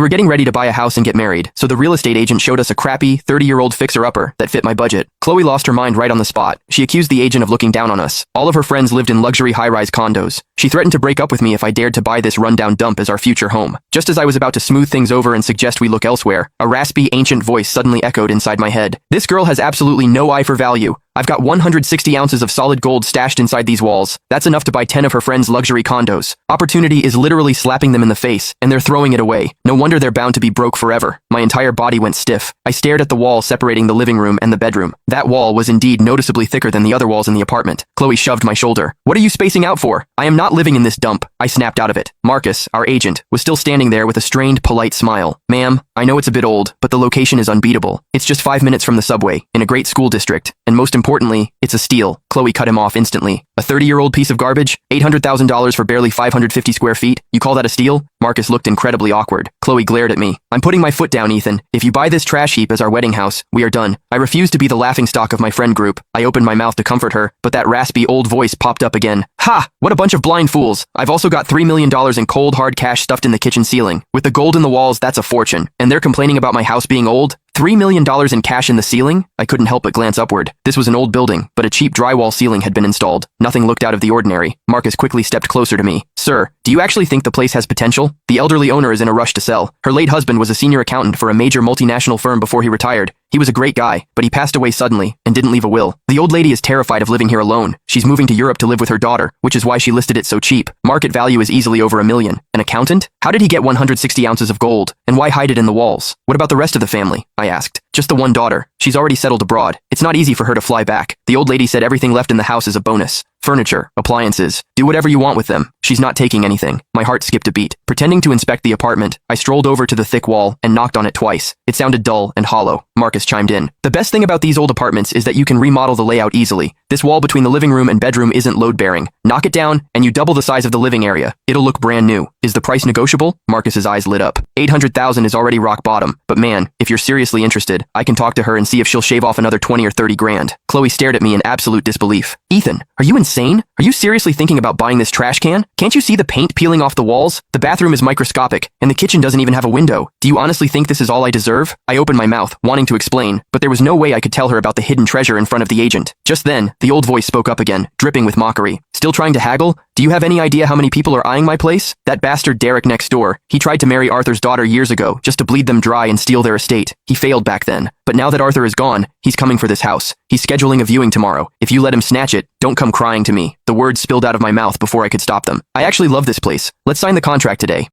We were getting ready to buy a house and get married, so the real estate agent showed us a crappy, 30-year-old fixer-upper that fit my budget. Chloe lost her mind right on the spot. She accused the agent of looking down on us. All of her friends lived in luxury high-rise condos. She threatened to break up with me if I dared to buy this rundown dump as our future home. Just as I was about to smooth things over and suggest we look elsewhere, a raspy, ancient voice suddenly echoed inside my head. This girl has absolutely no eye for value. I've got 160 ounces of solid gold stashed inside these walls. That's enough to buy 10 of her friends' luxury condos. Opportunity is literally slapping them in the face, and they're throwing it away. No wonder they're bound to be broke forever. My entire body went stiff. I stared at the wall separating the living room and the bedroom. That wall was indeed noticeably thicker than the other walls in the apartment. Chloe shoved my shoulder. "What are you spacing out for? I am not living in this dump." I snapped out of it. Marcus, our agent, was still standing there with a strained, polite smile. "Ma'am, I know it's a bit old, but the location is unbeatable. It's just 5 minutes from the subway, in a great school district, and most importantly, it's a steal." Chloe cut him off instantly. "A 30-year-old piece of garbage? $800,000 for barely 550 square feet? You call that a steal?" Marcus looked incredibly awkward. Chloe glared at me. "I'm putting my foot down, Ethan. If you buy this trash heap as our wedding house, we are done." I refused to be the laughingstock of my friend group. I opened my mouth to comfort her, but that raspy old voice popped up again. "Ha! What a bunch of blind fools. I've also got $3 million in cold hard cash stuffed in the kitchen ceiling. With the gold in the walls, that's a fortune. And they're complaining about my house being old? $3 million in cash in the ceiling?" I couldn't help but glance upward. This was an old building, but a cheap drywall ceiling had been installed. Nothing looked out of the ordinary. Marcus quickly stepped closer to me. "Sir, do you actually think the place has potential?" The elderly owner is in a rush to sell. Her late husband was a senior accountant for a major multinational firm before he retired. He was a great guy, but he passed away suddenly and didn't leave a will. The old lady is terrified of living here alone. She's moving to Europe to live with her daughter, which is why she listed it so cheap. Market value is easily over $1 million. An accountant? How did he get 160 ounces of gold? And why hide it in the walls? What about the rest of the family? I asked. "Just the one daughter. She's already settled abroad. It's not easy for her to fly back." The old lady said everything left in the house is a bonus. Furniture, appliances, do whatever you want with them. She's not taking anything. My heart skipped a beat. Pretending to inspect the apartment, I strolled over to the thick wall and knocked on it twice. It sounded dull and hollow. Marcus chimed in. "The best thing about these old apartments is that you can remodel the layout easily. This wall between the living room and bedroom isn't load-bearing. Knock it down, and you double the size of the living area. It'll look brand new. Is the price negotiable?" Marcus's eyes lit up. $800,000 is already rock bottom, but man, if you're seriously interested, I can talk to her and see if she'll shave off another 20 or 30 grand. Chloe stared at me in absolute disbelief. "Ethan, are you insane? Are you seriously thinking about buying this trash can? Can't you see the paint peeling off the walls? The bathroom is microscopic, and the kitchen doesn't even have a window. Do you honestly think this is all I deserve?" I opened my mouth, wanting to explain, but there was no way I could tell her about the hidden treasure in front of the agent. Just then, the old voice spoke up again, dripping with mockery. "Still trying to haggle? Do you have any idea how many people are eyeing my place? That bastard Derek next door. He tried to marry Arthur's daughter years ago, just to bleed them dry and steal their estate. He failed back then. But now that Arthur is gone, he's coming for this house. He's scheduling a viewing tomorrow. If you let him snatch it, don't come crying to me." The words spilled out of my mouth before I could stop them. "I actually love this place. Let's sign the contract today."